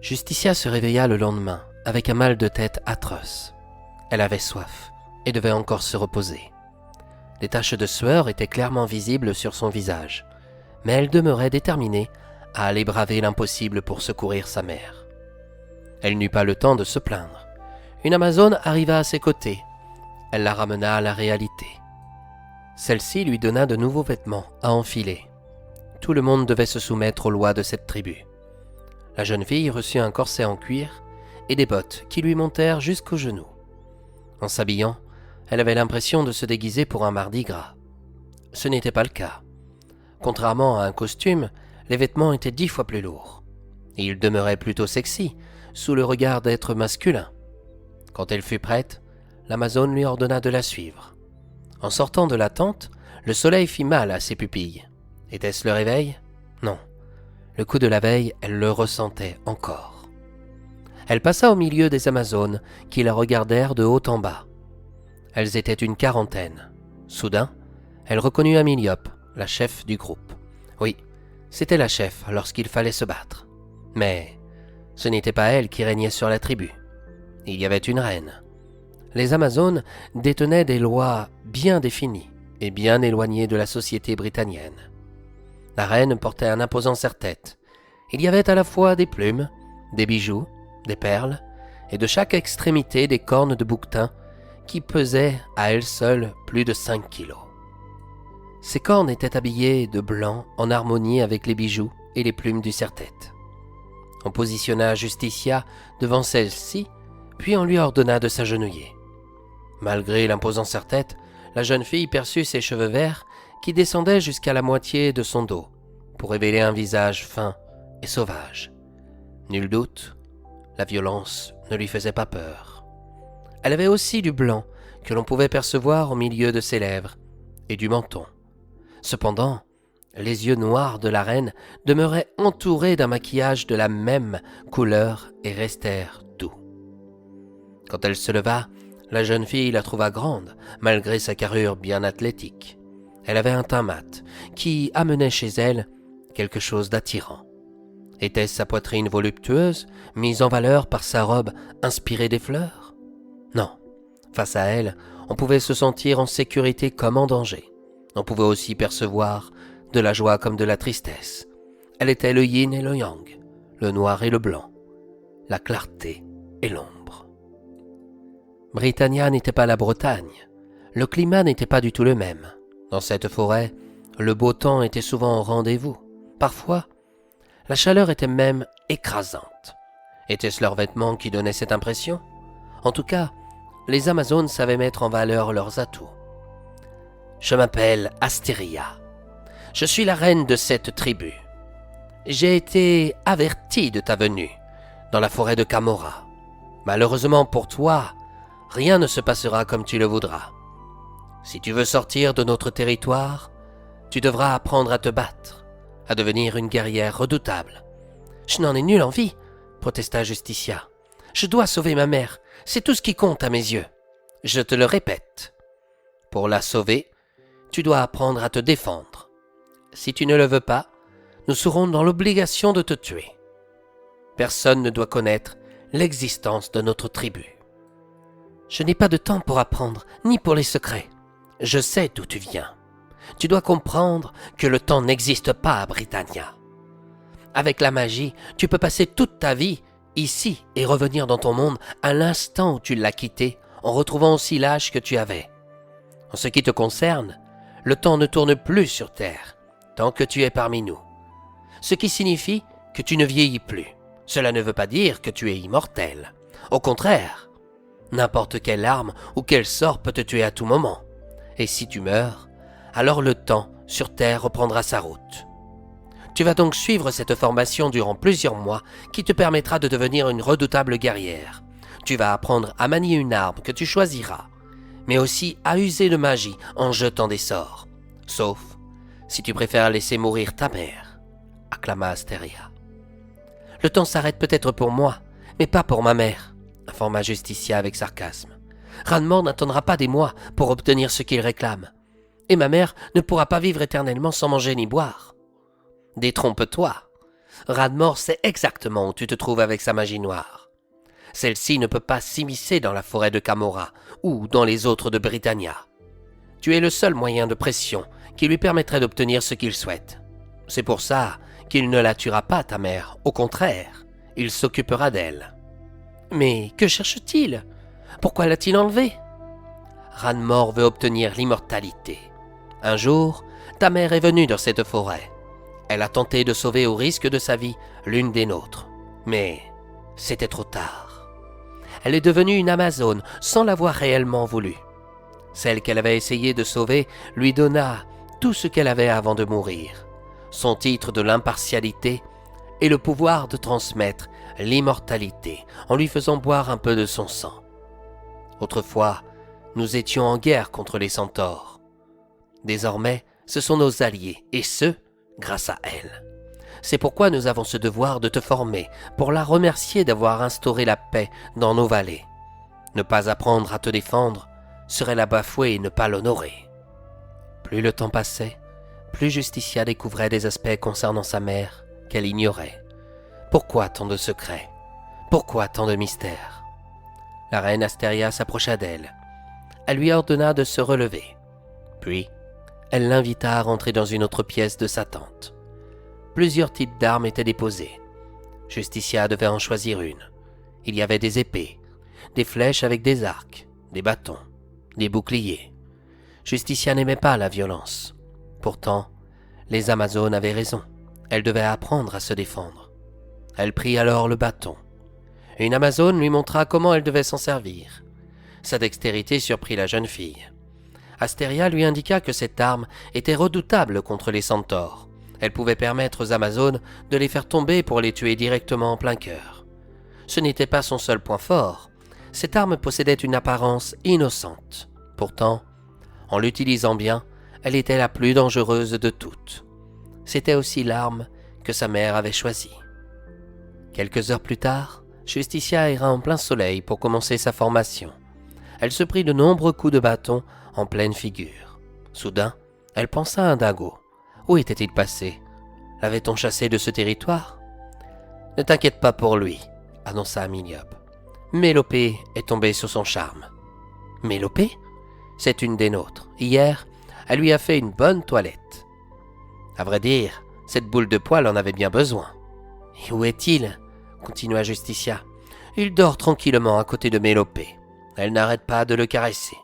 Justicia se réveilla le lendemain avec un mal de tête atroce. Elle avait soif et devait encore se reposer. Des taches de sueur étaient clairement visibles sur son visage, mais elle demeurait déterminée à aller braver l'impossible pour secourir sa mère. Elle n'eut pas le temps de se plaindre. Une Amazone arriva à ses côtés. Elle la ramena à la réalité. Celle-ci lui donna de nouveaux vêtements à enfiler. Tout le monde devait se soumettre aux lois de cette tribu. La jeune fille reçut un corset en cuir et des bottes qui lui montèrent jusqu'aux genoux. En s'habillant, elle avait l'impression de se déguiser pour un mardi gras. Ce n'était pas le cas. Contrairement à un costume, les vêtements étaient 10 fois plus lourds. Et ils demeuraient plutôt sexy, sous le regard d'être masculin. Quand elle fut prête, l'Amazone lui ordonna de la suivre. En sortant de la tente, le soleil fit mal à ses pupilles. Était-ce le réveil? Non. Le coup de la veille, elle le ressentait encore. Elle passa au milieu des Amazones qui la regardèrent de haut en bas. Elles étaient une quarantaine. Soudain, elle reconnut Amiliope, la chef du groupe. Oui, c'était la chef lorsqu'il fallait se battre. Mais ce n'était pas elle qui régnait sur la tribu. Il y avait une reine. Les Amazones détenaient des lois bien définies et bien éloignées de la société britannienne. La reine portait un imposant serre-tête. Il y avait à la fois des plumes, des bijoux, des perles, et de chaque extrémité des cornes de bouquetin qui pesaient à elles seules plus de 5 kilos. Ces cornes étaient habillées de blanc en harmonie avec les bijoux et les plumes du serre-tête. On positionna Justicia devant celle-ci, puis on lui ordonna de s'agenouiller. Malgré l'imposant serre-tête, la jeune fille perçut ses cheveux verts qui descendaient jusqu'à la moitié de son dos pour révéler un visage fin et sauvage. Nul doute, la violence ne lui faisait pas peur. Elle avait aussi du blanc que l'on pouvait percevoir au milieu de ses lèvres et du menton. Cependant, les yeux noirs de la reine demeuraient entourés d'un maquillage de la même couleur et restèrent doux. Quand elle se leva, la jeune fille la trouva grande, malgré sa carrure bien athlétique. Elle avait un teint mat, qui amenait chez elle quelque chose d'attirant. Était-ce sa poitrine voluptueuse, mise en valeur par sa robe inspirée des fleurs? Non. Face à elle, on pouvait se sentir en sécurité comme en danger. On pouvait aussi percevoir de la joie comme de la tristesse. Elle était le yin et le yang, le noir et le blanc, la clarté et l'ombre. Britannia n'était pas la Bretagne. Le climat n'était pas du tout le même. Dans cette forêt, le beau temps était souvent au rendez-vous. Parfois, la chaleur était même écrasante. Était-ce leurs vêtements qui donnaient cette impression? En tout cas, les Amazones savaient mettre en valeur leurs atouts. Je m'appelle Astéria. Je suis la reine de cette tribu. J'ai été averti de ta venue dans la forêt de Camorra. Malheureusement pour toi, rien ne se passera comme tu le voudras. Si tu veux sortir de notre territoire, tu devras apprendre à te battre, à devenir une guerrière redoutable. Je n'en ai nulle envie, protesta Justicia. Je dois sauver ma mère, c'est tout ce qui compte à mes yeux. Je te le répète. Pour la sauver, tu dois apprendre à te défendre. Si tu ne le veux pas, nous serons dans l'obligation de te tuer. Personne ne doit connaître l'existence de notre tribu. Je n'ai pas de temps pour apprendre, ni pour les secrets. Je sais d'où tu viens. Tu dois comprendre que le temps n'existe pas à Britannia. Avec la magie, tu peux passer toute ta vie ici et revenir dans ton monde à l'instant où tu l'as quitté, en retrouvant aussi l'âge que tu avais. En ce qui te concerne, le temps ne tourne plus sur Terre, tant que tu es parmi nous. Ce qui signifie que tu ne vieillis plus. Cela ne veut pas dire que tu es immortel. Au contraire, n'importe quelle arme ou quel sort peut te tuer à tout moment. Et si tu meurs, alors le temps sur Terre reprendra sa route. Tu vas donc suivre cette formation durant plusieurs mois qui te permettra de devenir une redoutable guerrière. Tu vas apprendre à manier une arme que tu choisiras, mais aussi à user de magie en jetant des sorts. Sauf si tu préfères laisser mourir ta mère, acclama Astéria. Le temps s'arrête peut-être pour moi, mais pas pour ma mère, informa Justicia avec sarcasme. Ranmore n'attendra pas des mois pour obtenir ce qu'il réclame. Et ma mère ne pourra pas vivre éternellement sans manger ni boire. Détrompe-toi. Radmor sait exactement où tu te trouves avec sa magie noire. Celle-ci ne peut pas s'immiscer dans la forêt de Camorra ou dans les autres de Britannia. Tu es le seul moyen de pression qui lui permettrait d'obtenir ce qu'il souhaite. C'est pour ça qu'il ne la tuera pas, ta mère. Au contraire, il s'occupera d'elle. » « Mais que cherche-t-il? Pourquoi l'a-t-il enlevé ?»« Ranmor veut obtenir l'immortalité. Un jour, ta mère est venue dans cette forêt. Elle a tenté de sauver au risque de sa vie l'une des nôtres. Mais c'était trop tard. Elle est devenue une Amazone sans l'avoir réellement voulu. Celle qu'elle avait essayé de sauver lui donna tout ce qu'elle avait avant de mourir, son titre de l'impartialité et le pouvoir de transmettre l'immortalité en lui faisant boire un peu de son sang. Autrefois, nous étions en guerre contre les centaures. Désormais, ce sont nos alliés, et ce, grâce à elle. C'est pourquoi nous avons ce devoir de te former, pour la remercier d'avoir instauré la paix dans nos vallées. Ne pas apprendre à te défendre serait la bafouer et ne pas l'honorer. » Plus le temps passait, plus Justicia découvrait des aspects concernant sa mère qu'elle ignorait. Pourquoi tant de secrets? Pourquoi tant de mystères? La reine Asteria s'approcha d'elle. Elle lui ordonna de se relever. Puis, elle l'invita à rentrer dans une autre pièce de sa tente. Plusieurs types d'armes étaient déposés. Justicia devait en choisir une. Il y avait des épées, des flèches avec des arcs, des bâtons, des boucliers. Justicia n'aimait pas la violence. Pourtant, les Amazones avaient raison. Elle devait apprendre à se défendre. Elle prit alors le bâton. Une Amazone lui montra comment elle devait s'en servir. Sa dextérité surprit la jeune fille. Asteria lui indiqua que cette arme était redoutable contre les centaures. Elle pouvait permettre aux Amazones de les faire tomber pour les tuer directement en plein cœur. Ce n'était pas son seul point fort. Cette arme possédait une apparence innocente. Pourtant, en l'utilisant bien, elle était la plus dangereuse de toutes. C'était aussi l'arme que sa mère avait choisie. Quelques heures plus tard, Justicia ira en plein soleil pour commencer sa formation. Elle se prit de nombreux coups de bâton en pleine figure. Soudain, elle pensa à Dingo. Où était-il passé? L'avait-on chassé de ce territoire? « Ne t'inquiète pas pour lui, » annonça Méliope. « Mélopée est tombée sur son charme. »« Mélopée? C'est une des nôtres. Hier, elle lui a fait une bonne toilette. » À vrai dire, cette boule de poil en avait bien besoin. « Et où est-il » continua Justicia. « Il dort tranquillement à côté de Mélopée. Elle n'arrête pas de le caresser.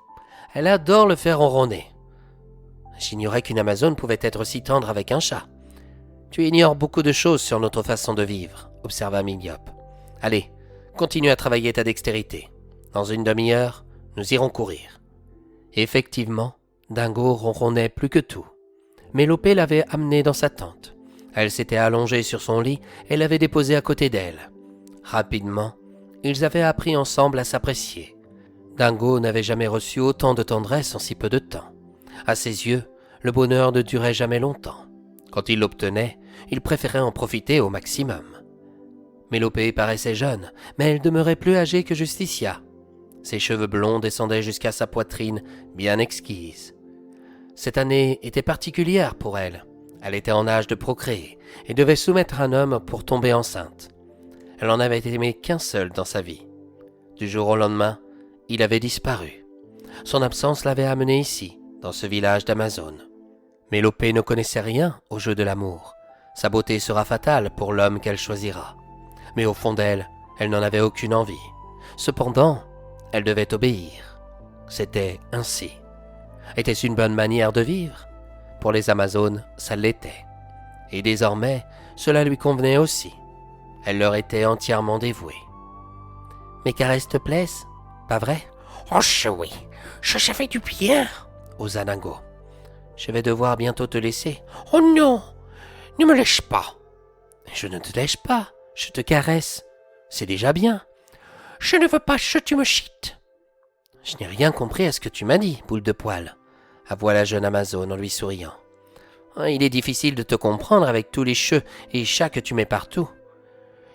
Elle adore le faire ronronner. » J'ignorais qu'une Amazone pouvait être si tendre avec un chat. « Tu ignores beaucoup de choses sur notre façon de vivre, » observa Méliope. « Allez, continue à travailler ta dextérité. Dans une demi-heure, nous irons courir. » Effectivement, Dingo ronronnait plus que tout. Mélopée l'avait amené dans sa tente. Elle s'était allongée sur son lit et l'avait déposé à côté d'elle. Rapidement, ils avaient appris ensemble à s'apprécier. Dingo n'avait jamais reçu autant de tendresse en si peu de temps. À ses yeux, le bonheur ne durait jamais longtemps. Quand il l'obtenait, il préférait en profiter au maximum. Mélopée paraissait jeune, mais elle demeurait plus âgée que Justicia. Ses cheveux blonds descendaient jusqu'à sa poitrine, bien exquise. Cette année était particulière pour elle. Elle était en âge de procréer et devait soumettre un homme pour tomber enceinte. Elle n'en avait aimé qu'un seul dans sa vie. Du jour au lendemain, il avait disparu. Son absence l'avait amené ici, dans ce village d'Amazone. Mélopée ne connaissait rien au jeu de l'amour. Sa beauté sera fatale pour l'homme qu'elle choisira. Mais au fond d'elle, elle n'en avait aucune envie. Cependant, elle devait obéir. C'était ainsi. Était-ce une bonne manière de vivre? Pour les Amazones, ça l'était. Et désormais, cela lui convenait aussi. Elle leur était entièrement dévouée. « Mes caresses te plaisent, pas vrai ?»« Oh oui, ça fait du bien, » osa Dingo. « Je vais devoir bientôt te laisser. »« Oh non, ne me lèche pas. »« Je ne te lèche pas, je te caresse. C'est déjà bien. »« Je ne veux pas que tu me chites. »« Je n'ai rien compris à ce que tu m'as dit, boule de poil. » avoua la jeune Amazone en lui souriant. « Il est difficile de te comprendre avec tous les cheveux et chats que tu mets partout. »«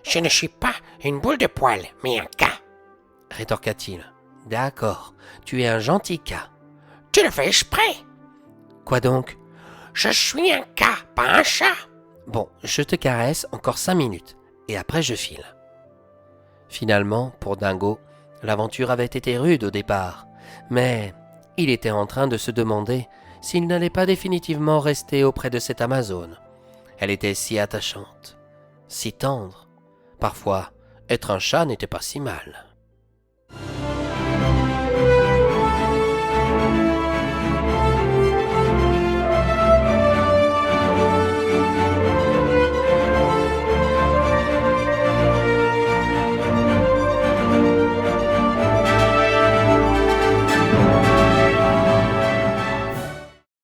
Je ne suis pas une boule de poil, mais un cas. » rétorqua-t-il. « D'accord, tu es un gentil cas. »« Tu le fais exprès. »« Quoi donc ?»« Je suis un cas, pas un chat. » Bon, je te caresse encore 5 minutes, et après je file. » Finalement, pour Dingo, l'aventure avait été rude au départ, mais il était en train de se demander s'il n'allait pas définitivement rester auprès de cette Amazone. Elle était si attachante, si tendre. Parfois, être un chat n'était pas si mal.